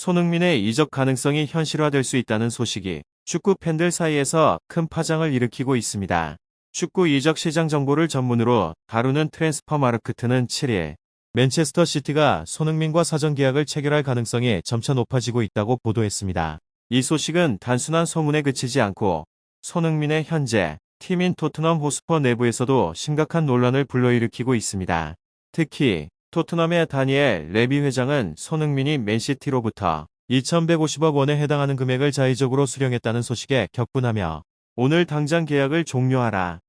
손흥민의 이적 가능성이 현실화될 수 있다는 소식이 축구 팬들 사이에서 큰 파장을 일으키고 있습니다. 축구 이적 시장 정보를 전문으로 다루는 트랜스퍼마르크트는 7일 맨체스터 시티가 손흥민과 사전 계약을 체결할 가능성이 점차 높아지고 있다고 보도했습니다. 이 소식은 단순한 소문에 그치지 않고 손흥민의 현재 팀인 토트넘 호스퍼 내부에서도 심각한 논란을 불러일으키고 있습니다. 특히 토트넘의 다니엘 레비 회장은 손흥민이 맨시티로부터 2,150억 원에 해당하는 금액을 자의적으로 수령했다는 소식에 격분하며 오늘 당장 계약을 종료하라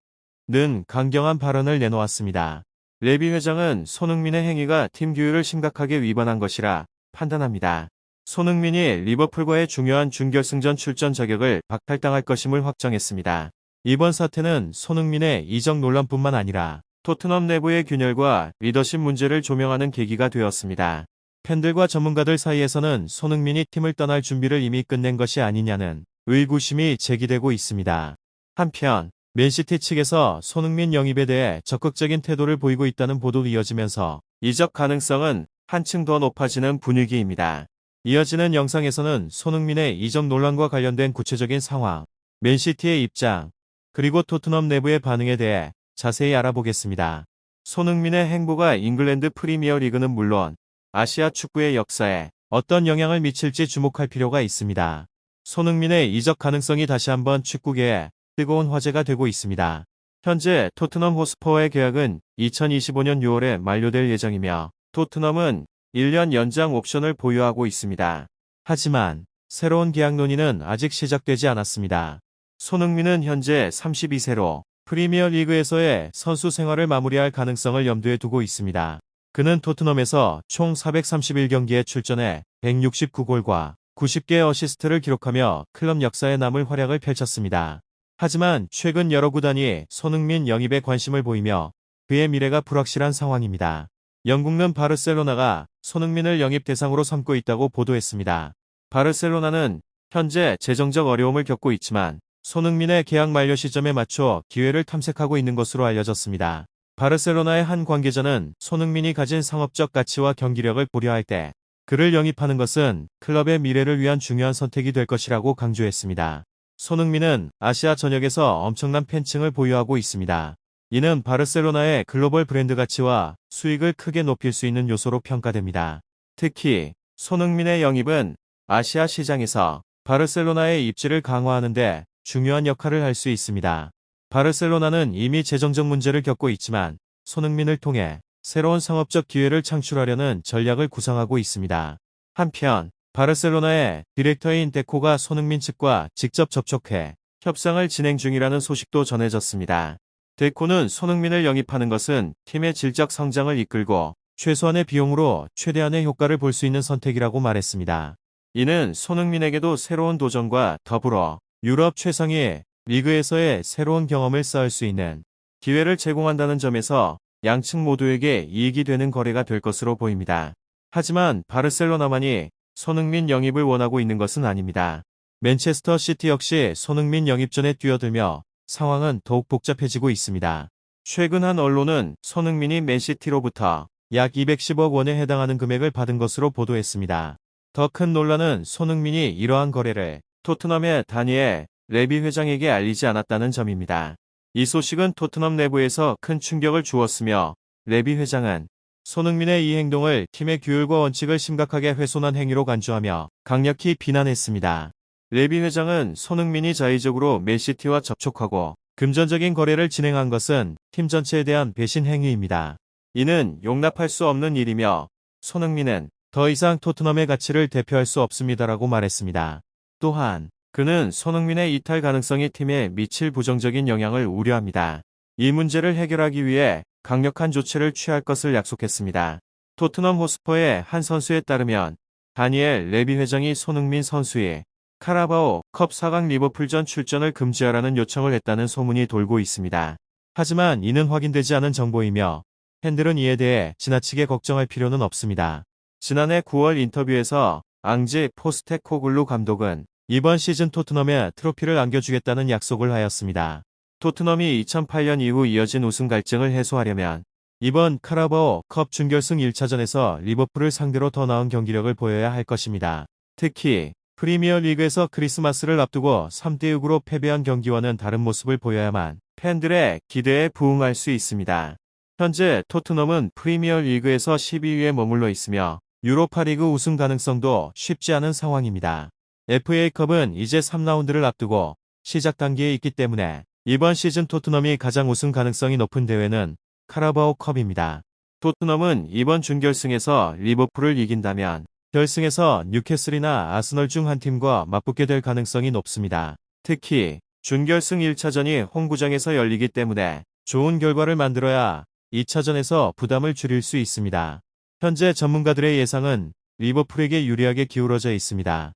는 강경한 발언을 내놓았습니다. 레비 회장은 손흥민의 행위가 팀 규율을 심각하게 위반한 것이라 판단합니다. 손흥민이 리버풀과의 중요한 준결승전 출전 자격을 박탈당할 것임을 확정했습니다. 이번 사태는 손흥민의 이적 논란뿐만 아니라 토트넘 내부의 균열과 리더십 문제를 조명하는 계기가 되었습니다. 팬들과 전문가들 사이에서는 손흥민이 팀을 떠날 준비를 이미 끝낸 것이 아니냐는 의구심이 제기되고 있습니다. 한편 맨시티 측에서 손흥민 영입에 대해 적극적인 태도를 보이고 있다는 보도도 이어지면서 이적 가능성은 한층 더 높아지는 분위기입니다. 이어지는 영상에서는 손흥민의 이적 논란과 관련된 구체적인 상황, 맨시티의 입장, 그리고 토트넘 내부의 반응에 대해 자세히 알아보겠습니다. 손흥민의 행보가 잉글랜드 프리미어 리그는 물론 아시아 축구의 역사에 어떤 영향을 미칠지 주목할 필요가 있습니다. 손흥민의 이적 가능성이 다시 한번 축구계에 뜨거운 화제가 되고 있습니다. 현재 토트넘 호스퍼와의 계약은 2025년 6월에 만료될 예정이며 토트넘은 1년 연장 옵션을 보유하고 있습니다. 하지만 새로운 계약 논의는 아직 시작되지 않았습니다. 손흥민은 현재 32세로 프리미어 리그에서의 선수 생활을 마무리할 가능성을 염두에 두고 있습니다. 그는 토트넘에서 총 431경기에 출전해 169골과 90개의 어시스트를 기록하며 클럽 역사에 남을 활약을 펼쳤습니다. 하지만 최근 여러 구단이 손흥민 영입에 관심을 보이며 그의 미래가 불확실한 상황입니다. 영국는 바르셀로나가 손흥민을 영입 대상으로 삼고 있다고 보도했습니다. 바르셀로나는 현재 재정적 어려움을 겪고 있지만 손흥민의 계약 만료 시점에 맞춰 기회를 탐색하고 있는 것으로 알려졌습니다. 바르셀로나의 한 관계자는 손흥민이 가진 상업적 가치와 경기력을 고려할 때 그를 영입하는 것은 클럽의 미래를 위한 중요한 선택이 될 것이라고 강조했습니다. 손흥민은 아시아 전역에서 엄청난 팬층을 보유하고 있습니다. 이는 바르셀로나의 글로벌 브랜드 가치와 수익을 크게 높일 수 있는 요소로 평가됩니다. 특히 손흥민의 영입은 아시아 시장에서 바르셀로나의 입지를 강화하는 데 중요한 역할을 할 수 있습니다. 바르셀로나는 이미 재정적 문제를 겪고 있지만 손흥민을 통해 새로운 상업적 기회를 창출하려는 전략을 구상하고 있습니다. 한편 바르셀로나의 디렉터인 데코가 손흥민 측과 직접 접촉해 협상을 진행 중이라는 소식도 전해졌습니다. 데코는 손흥민을 영입하는 것은 팀의 질적 성장을 이끌고 최소한의 비용으로 최대한의 효과를 볼 수 있는 선택이라고 말했습니다. 이는 손흥민에게도 새로운 도전과 더불어 유럽 최상위 리그에서의 새로운 경험을 쌓을 수 있는 기회를 제공한다는 점에서 양측 모두에게 이익이 되는 거래가 될 것으로 보입니다. 하지만 바르셀로나만이 손흥민 영입을 원하고 있는 것은 아닙니다. 맨체스터 시티 역시 손흥민 영입전에 뛰어들며 상황은 더욱 복잡해지고 있습니다. 최근 한 언론은 손흥민이 맨시티로부터 약 210억 원에 해당하는 금액을 받은 것으로 보도했습니다. 더 큰 논란은 손흥민이 이러한 거래를 토트넘의 다니엘 레비 회장에게 알리지 않았다는 점입니다. 이 소식은 토트넘 내부에서 큰 충격을 주었으며 레비 회장은 손흥민의 이 행동을 팀의 규율과 원칙을 심각하게 훼손한 행위로 간주하며 강력히 비난했습니다. 레비 회장은 손흥민이 자의적으로 맨시티와 접촉하고 금전적인 거래를 진행한 것은 팀 전체에 대한 배신 행위입니다. 이는 용납할 수 없는 일이며 손흥민은 더 이상 토트넘의 가치를 대표할 수 없습니다라고 말했습니다. 또한 그는 손흥민의 이탈 가능성이 팀에 미칠 부정적인 영향을 우려합니다. 이 문제를 해결하기 위해 강력한 조치를 취할 것을 약속했습니다. 토트넘 호스퍼의 한 선수에 따르면 다니엘 레비 회장이 손흥민 선수의 카라바오 컵 4강 리버풀전 출전을 금지하라는 요청을 했다는 소문이 돌고 있습니다. 하지만 이는 확인되지 않은 정보이며 팬들은 이에 대해 지나치게 걱정할 필요는 없습니다. 지난해 9월 인터뷰에서 앙지 포스테코글루 감독은 이번 시즌 토트넘에 트로피를 안겨주겠다는 약속을 하였습니다. 토트넘이 2008년 이후 이어진 우승 갈증을 해소하려면 이번 카라바오 컵 준결승 1차전에서 리버풀을 상대로 더 나은 경기력을 보여야 할 것입니다. 특히 프리미어 리그에서 크리스마스를 앞두고 3대6으로 패배한 경기와는 다른 모습을 보여야만 팬들의 기대에 부응할 수 있습니다. 현재 토트넘은 프리미어 리그에서 12위에 머물러 있으며 유로파리그 우승 가능성도 쉽지 않은 상황입니다. FA컵은 이제 3라운드를 앞두고 시작 단계에 있기 때문에 이번 시즌 토트넘이 가장 우승 가능성이 높은 대회는 카라바오 컵입니다. 토트넘은 이번 준결승에서 리버풀을 이긴다면 결승에서 뉴캐슬이나 아스널 중 한 팀과 맞붙게 될 가능성이 높습니다. 특히 준결승 1차전이 홈구장에서 열리기 때문에 좋은 결과를 만들어야 2차전에서 부담을 줄일 수 있습니다. 현재 전문가들의 예상은 리버풀에게 유리하게 기울어져 있습니다.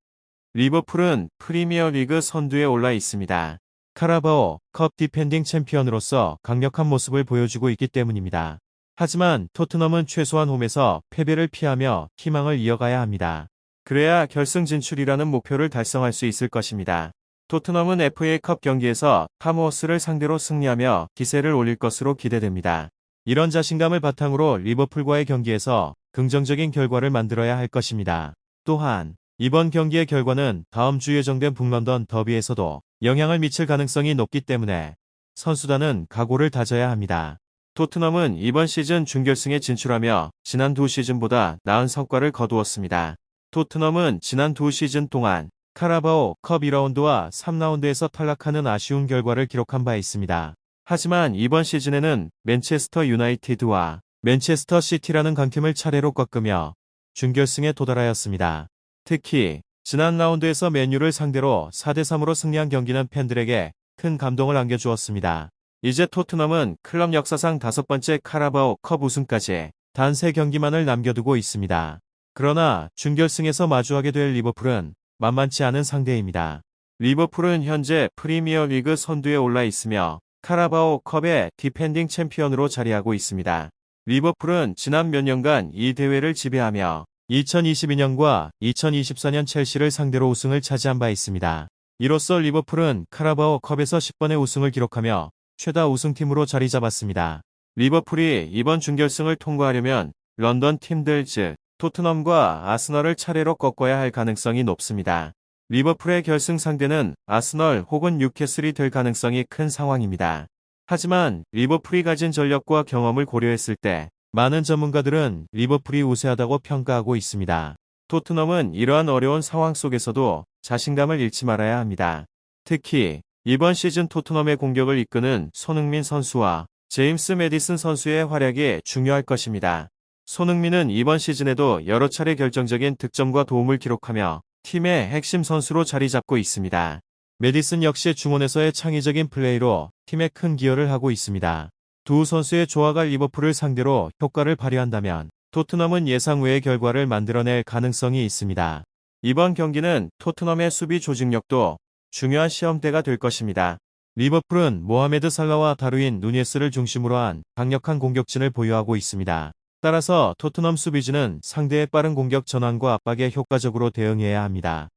리버풀은 프리미어리그 선두에 올라 있습니다. 카라바오 컵 디펜딩 챔피언으로서 강력한 모습을 보여주고 있기 때문입니다. 하지만 토트넘은 최소한 홈에서 패배를 피하며 희망을 이어가야 합니다. 그래야 결승 진출이라는 목표를 달성할 수 있을 것입니다. 토트넘은 FA컵 경기에서 하머스를 상대로 승리하며 기세를 올릴 것으로 기대됩니다. 이런 자신감을 바탕으로 리버풀과의 경기에서 긍정적인 결과를 만들어야 할 것입니다. 또한 이번 경기의 결과는 다음 주 예정된 북런던 더비에서도 영향을 미칠 가능성이 높기 때문에 선수단은 각오를 다져야 합니다. 토트넘은 이번 시즌 준결승에 진출하며 지난 두 시즌보다 나은 성과를 거두었습니다. 토트넘은 지난 두 시즌 동안 카라바오 컵 2라운드와 3라운드에서 탈락하는 아쉬운 결과를 기록한 바 있습니다. 하지만 이번 시즌에는 맨체스터 유나이티드와 맨체스터 시티라는 강팀을 차례로 꺾으며 준결승에 도달하였습니다. 특히 지난 라운드에서 맨유를 상대로 4대3으로 승리한 경기는 팬들에게 큰 감동을 안겨주었습니다. 이제 토트넘은 클럽 역사상 5번째 카라바오 컵 우승까지 단 3경기만을 남겨두고 있습니다. 그러나 준결승에서 마주하게 될 리버풀은 만만치 않은 상대입니다. 리버풀은 현재 프리미어리그 선두에 올라 있으며 카라바오 컵의 디펜딩 챔피언으로 자리하고 있습니다. 리버풀은 지난 몇 년간 이 대회를 지배하며 2022년과 2024년 첼시를 상대로 우승을 차지한 바 있습니다. 이로써 리버풀은 카라바오 컵에서 10번의 우승을 기록하며 최다 우승팀으로 자리 잡았습니다. 리버풀이 이번 준결승을 통과하려면 런던 팀들 즉 토트넘과 아스널을 차례로 꺾어야 할 가능성이 높습니다. 리버풀의 결승 상대는 아스널 혹은 뉴캐슬이 될 가능성이 큰 상황입니다. 하지만 리버풀이 가진 전력과 경험을 고려했을 때 많은 전문가들은 리버풀이 우세하다고 평가하고 있습니다. 토트넘은 이러한 어려운 상황 속에서도 자신감을 잃지 말아야 합니다. 특히 이번 시즌 토트넘의 공격을 이끄는 손흥민 선수와 제임스 매디슨 선수의 활약이 중요할 것입니다. 손흥민은 이번 시즌에도 여러 차례 결정적인 득점과 도움을 기록하며 팀의 핵심 선수로 자리 잡고 있습니다. 매디슨 역시 중원에서의 창의적인 플레이로 팀에 큰 기여를 하고 있습니다. 두 선수의 조화가 리버풀을 상대로 효과를 발휘한다면 토트넘은 예상 외의 결과를 만들어낼 가능성이 있습니다. 이번 경기는 토트넘의 수비 조직력도 중요한 시험대가 될 것입니다. 리버풀은 모하메드 살라와 다르윈 누니에스를 중심으로 한 강력한 공격진을 보유하고 있습니다. 따라서 토트넘 수비진은 상대의 빠른 공격 전환과 압박에 효과적으로 대응해야 합니다.